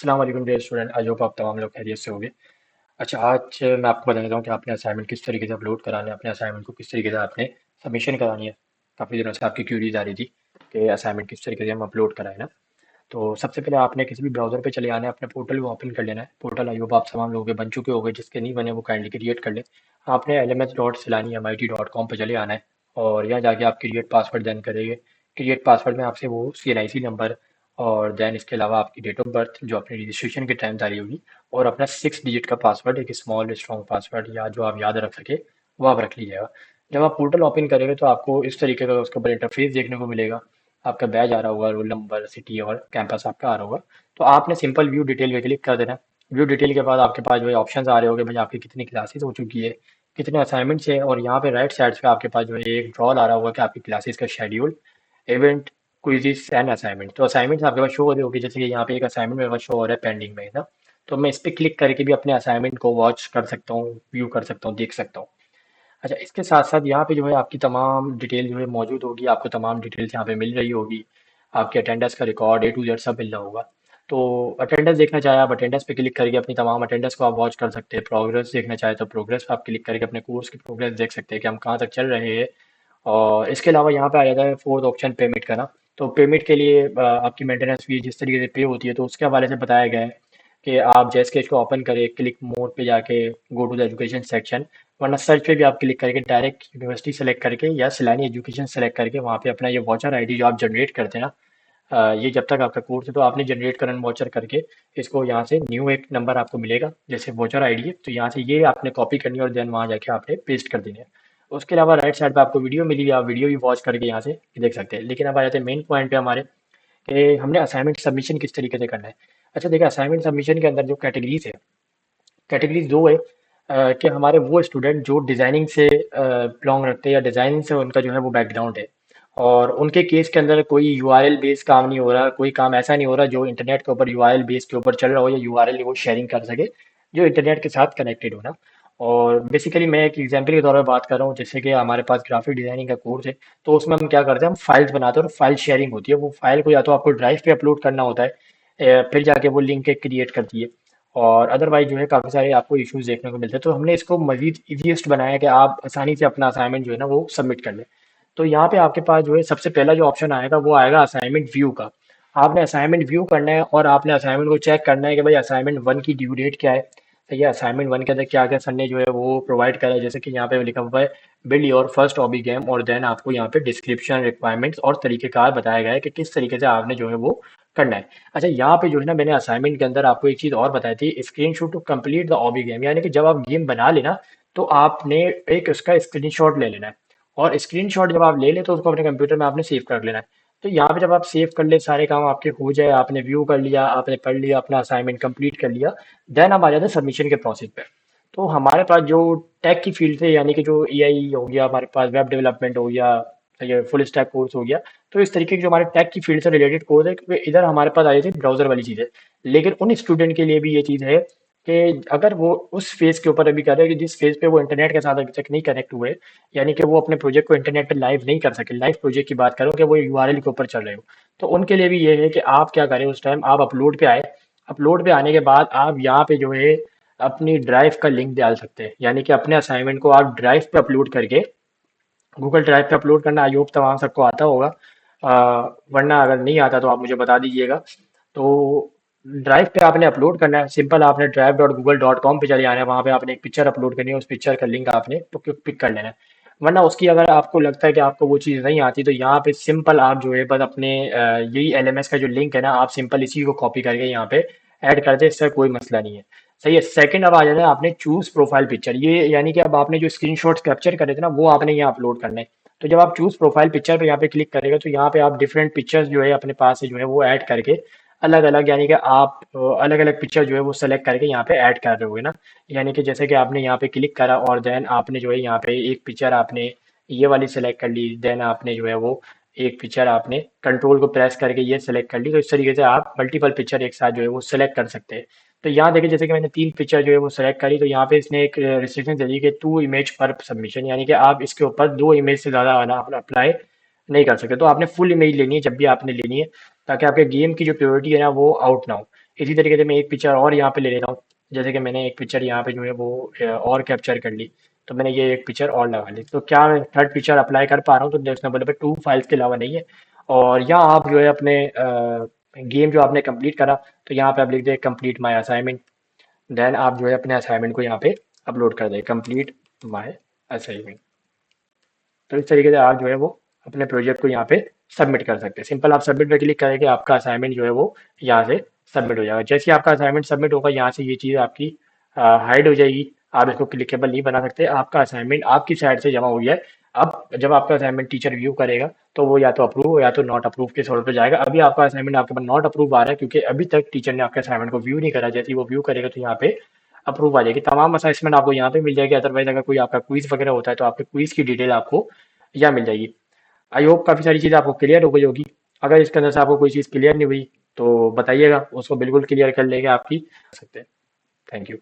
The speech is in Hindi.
अस्सलाम वालेकुम डियर स्टूडेंट। आई होप आप तमाम लोग खैरियत से होंगे। अच्छा, आज मैं आपको बता देता हूँ कि आपने असाइनमेंट किस तरीके से अपलोड कराना है, अपने असाइनमेंट को किस तरीके से आपने सबमिशन करानी है। काफ़ी दिनों से आपकी क्यूरीज आ रही थी कि असाइनमेंट किस तरीके से हम अपलोड कराएं ना। तो सबसे पहले आपने किसी भी ब्राउज़र पे चले आना है, अपने पोर्टल को ओपन कर लेना है। पोर्टल आई होप आप तमाम लोगों के बन चुके होंगे, जिसके नहीं बने वो काइंडली क्रिएट कर लें। आपने lms.silani mit.com पे चले आना है और यहाँ जाके आप क्रिएट पासवर्ड देन करेंगे। क्रिएट पासवर्ड में आपसे वो CNIC नंबर और देन इसके अलावा आपकी डेट ऑफ बर्थ जो अपने रजिस्ट्रेशन के टाइम डाली होगी, और अपना 6 डिजिट का पासवर्ड, एक स्मॉल स्ट्रॉन्ग पासवर्ड या जो आप याद रख सके वो आप रख लीजिएगा। जब आप पोर्टल ओपन करेंगे तो आपको इस तरीके का उसके ऊपर इंटरफेस देखने को मिलेगा। आपका बैज आ रहा होगा, रोल नंबर, सिटी और कैंपस आपका आ रहा होगा। तो आपने सिंपल व्यू डिटेल पे क्लिक कर देना है। व्यू डिटेल के बाद आपके पास जो है ऑप्शंस आ रहे होंगे, भाई आपकी कितनी क्लासेस हो चुकी है, कितने असाइनमेंट्स है, और यहाँ पे राइट साइड पे आपके पास जो है एक ड्रॉल आ रहा होगा कि आपकी क्लासेस का शेड्यूल, इवेंट, क्विज़िस एंड असाइनमेंट। तो असाइनमेंट्स आपके पास शो हो रही होगी, जैसे कि यहाँ पे एक असाइनमेंट मेरे पास शो हो रहा है पेंडिंग में, है ना। तो मैं इस पे क्लिक करके भी अपने असाइनमेंट को वॉच कर सकता हूँ, व्यू कर सकता हूँ, देख सकता हूँ। अच्छा, इसके साथ साथ यहाँ पे जो है आपकी तमाम डिटेल जो है मौजूद होगी, आपको तमाम डिटेल्स यहाँ पे मिल रही होगी। आपके अटेंडेंस का रिकॉर्ड A to Z सब मिल रहा होगा। तो अटेंडेंस देखना चाहे आप अटेंडेंस पे क्लिक करके अपनी तमाम अटेंडेंस को आप वॉच कर सकते हैं। प्रोग्रेस देखना चाहे तो प्रोग्रेस पे आप क्लिक करके अपने कोर्स की प्रोग्रेस देख सकते हैं कि हम कहाँ तक चल रहे हैं। और इसके अलावा यहाँ पे आ जाता है फोर्थ ऑप्शन, पेमेंट का ना। तो पेमेंट के लिए आपकी मेंटेनेंस फीस जिस तरीके से पे होती है, तो उसके हवाले से बताया गया है कि आप जैसे कि इसको ओपन करें, क्लिक मोर पे जाके go to the education section, वरना सर्च पे भी आप क्लिक करके डायरेक्ट यूनिवर्सिटी सेलेक्ट करके या सैलानी एजुकेशन सेलेक्ट करके वहाँ पे अपना ये वाचर आईडी जो आप जनरेट करते हैं ना, ये जब तक आपका कोर्स है तो आपने जनरेट करंट वाचर करके इसको यहाँ से न्यू एक नंबर आपको मिलेगा जैसे वाचर आईडी है, तो यहाँ से ये आपने कॉपी करनी है और देन वहाँ जाके आपने पेस्ट कर देनी है। उसके अलावा राइट साइड पे आपको वीडियो मिली हुई है, आप वीडियो भी वॉच करके यहाँ से देख सकते हैं। लेकिन अब आ जाते हैं मेन पॉइंट पे हमारे, कि हमने असाइनमेंट सबमिशन किस तरीके से करना है। अच्छा देखिए, असाइनमेंट सबमिशन के अंदर जो कैटेगरीज है, कैटेगरीज दो है। कि हमारे वो स्टूडेंट जो डिज़ाइनिंग से बिलोंग रखते हैं या डिज़ाइनिंग से उनका जो है वो बैकग्राउंड है, और उनके केस के अंदर कोई यूआरएल बेस काम नहीं हो रहा, कोई काम ऐसा नहीं हो रहा जो इंटरनेट के ऊपर यूआरएल बेस के ऊपर चल रहा हो, या यूआरएल वो शेयरिंग कर सके जो इंटरनेट के साथ कनेक्टेड हो ना। और बेसिकली मैं एक एग्जांपल के तौर पर बात कर रहा हूँ, जैसे कि हमारे पास ग्राफिक डिजाइनिंग का कोर्स है। तो उसमें हम क्या करते हैं, हम फाइल्स बनाते हैं और फाइल शेयरिंग होती है। वो फाइल को या तो आपको ड्राइव पे अपलोड करना होता है, फिर जाके वो लिंक क्रिएट करती है, और अदरवाइज जो है काफ़ी सारे आपको इश्यूज देखने को मिलते हैं। तो हमने इसको मजीद ईजीएस्ट बनाया कि आप आसानी से अपना असाइनमेंट जो है ना वो सबमिट कर लें। तो यहाँ पे आपके पास जो है सबसे पहला जो ऑप्शन आएगा वो आएगा असाइनमेंट व्यू का। आपने असाइनमेंट व्यू करना है और आपने असाइनमेंट को चेक करना है कि भाई असाइनमेंट 1 की ड्यू डेट क्या है। तो ये असाइनमेंट 1 के अंदर क्या क्या सर ने जो है वो प्रोवाइड करा है, जैसे कि यहाँ पे लिखा हुआ है build your first hobby game, और देन आपको यहाँ पे डिस्क्रिप्शन, रिक्वायरमेंट्स और तरीकेकार बताया गया है कि किस तरीके से आपने जो है वो करना है। अच्छा, यहाँ पे जो है ना मैंने असाइनमेंट के अंदर आपको एक चीज़ और बताई थी, screenshot to complete the hobby game, यानी कि जब आप गेम बना लेना तो आपने एक उसका स्क्रीनशॉट ले लेना है, और स्क्रीनशॉट जब आप ले लें तो उसको अपने कंप्यूटर में आपने सेव कर लेना है। तो यहाँ पे जब आप सेव कर ले, सारे काम आपके हो जाए, आपने व्यू कर लिया, आपने पढ़ लिया, अपना असाइनमेंट कंप्लीट कर लिया, देन आप आ जाते हैं सबमिशन के प्रोसेस पे। तो हमारे पास जो टेक की फील्ड से, यानी कि जो एआई हो गया, हमारे पास वेब डेवलपमेंट हो गया, ये फुल स्टैक कोर्स हो गया, तो इस तरीके के जो हमारे टेक की फील्ड से रिलेटेड कोर्स है, क्योंकि इधर हमारे पास आ जाती है ब्राउजर वाली चीज़ है। लेकिन उन स्टूडेंट के लिए भी ये चीज़ है कि अगर वो उस फेज के ऊपर अभी कर रहे हैं कि जिस फेज पे वो इंटरनेट के साथ अभी तक नहीं कनेक्ट हुए, यानी कि वो अपने प्रोजेक्ट को इंटरनेट पे लाइव नहीं कर सके, लाइव प्रोजेक्ट की बात करो कि वो यूआरएल के ऊपर चल रहे हो, तो उनके लिए भी ये है कि आप क्या करें, उस टाइम आप अपलोड पे आए। अपलोड पे आने के बाद आप यहाँ पे जो है अपनी ड्राइव का लिंक डाल सकते हैं, यानी कि अपने असाइनमेंट को आप ड्राइव पे अपलोड करके, गूगल ड्राइव पे अपलोड करना आई होप तमाम सबको आता होगा। वरना अगर नहीं आता तो आप मुझे बता दीजिएगा। तो ड्राइव पे आपने अपलोड करना है, सिंपल आपने drive.google.com पे चले आना है, वहाँ पे आपने एक पिक्चर अपलोड करनी है, उस पिक्चर का लिंक आपने पिक कर लेना है। वरना उसकी अगर आपको लगता है कि आपको वो चीज़ नहीं आती, तो यहाँ पे सिंपल आप जो है बस अपने यही एलएमएस का जो लिंक है ना, आप सिंपल इसी को कॉपी करके यहाँ पे ऐड कर दे, इससे कोई मसला नहीं है। सही है। सेकंड अब आ जाता है आपने चूज प्रोफाइल पिक्चर, ये यानी कि अब आपने जो स्क्रीनशॉट्स कैप्चर करे थे ना वो आपने यहाँ अपलोड करना है। तो जब आप चूज प्रोफाइल पिक्चर पे यहाँ पे क्लिक करेगा तो यहाँ पे आप डिफरेंट पिक्चर्स जो है अपने पास से जो है वो ऐड करके अलग अलग, यानी कि आप अलग अलग पिक्चर जो है वो सेलेक्ट करके यहाँ पे ऐड कर रहे हो ना। यानी कि जैसे कि आपने यहाँ पे क्लिक करा और देन आपने जो है यहाँ पे एक पिक्चर आपने ये वाली सेलेक्ट कर ली, देन आपने जो है वो एक पिक्चर आपने कंट्रोल को प्रेस करके ये सेलेक्ट कर ली, तो इस तरीके से आप मल्टीपल पिक्चर एक साथ जो है वो सेलेक्ट कर सकते हैं। तो यहाँ देखिए, जैसे कि मैंने 3 पिक्चर जो है वो सेलेक्ट करी, तो यहाँ पे इसने एक रिस्ट्रिक्शन दे दी कि 2 इमेज पर सबमिशन, यानी कि आप इसके ऊपर 2 इमेज से ज़्यादा अप्लाई नहीं कर सकते। तो आपने फुल इमेज लेनी है जब भी आपने लेनी है, ताकि आपके गेम की जो प्योरिटी है ना वो आउट ना हो। इसी तरीके से मैं एक पिक्चर और यहाँ पे ले लेता हूँ। जैसे कि मैंने एक पिक्चर यहाँ पे जो है वो और कैप्चर कर ली, तो मैंने ये एक पिक्चर और लगा ली, तो क्या मैं थर्ड पिक्चर अप्लाई कर पा रहा हूँ? तो देखना बोले पे टू फाइल्स के अलावा नहीं है। और यहाँ आप जो है अपने गेम जो आपने कंप्लीट करा, तो यहाँ पे आप लिख दे कंप्लीट माई असाइनमेंट। देन आप जो है अपने असाइनमेंट को यहाँ पे अपलोड कर दे, कंप्लीट माई असाइनमेंट। तो इस तरीके से आप जो है वो अपने प्रोजेक्ट को यहाँ पे सबमिट कर सकते हैं। सिंपल आप सबमिट पे क्लिक करेंगे, आपका असाइनमेंट जो है वो यहाँ से सबमिट हो जाएगा। जैसे ही आपका असाइनमेंट सबमिट होगा, यहाँ से ये चीज़ आपकी हाइड हो जाएगी, आप इसको क्लिकेबल नहीं बना सकते। आपका असाइनमेंट आपकी साइड से जमा हो गया है। अब जब आपका असाइनमेंट टीचर रिव्यू करेगा, तो वो या तो अप्रूव या तो नॉट अप्रूव के सोर्स पे जाएगा। अभी आपका असाइनमेंट आपके पास नॉट अप्रूव आ रहा है, क्योंकि अभी तक टीचर ने आपके असाइनमेंट को व्यू नहीं करा। जैसे ही वो व्यू करेगा, तो यहाँ पे अप्रूव आ जाएगी। तमाम असेसमेंट आपको यहाँ पे मिल जाएगी। अदरवाइज अगर कोई आपका क्विज वगैरह होता है, तो आपके क्विज की डिटेल आपको यहाँ मिल जाएगी। आई होप काफ़ी सारी चीज़ें आपको क्लियर हो गई होगी। अगर इसके अंदर से आपको कोई चीज़ क्लियर नहीं हुई, तो बताइएगा, उसको बिल्कुल क्लियर कर लेंगे आपकी सकते हैं। Thank you.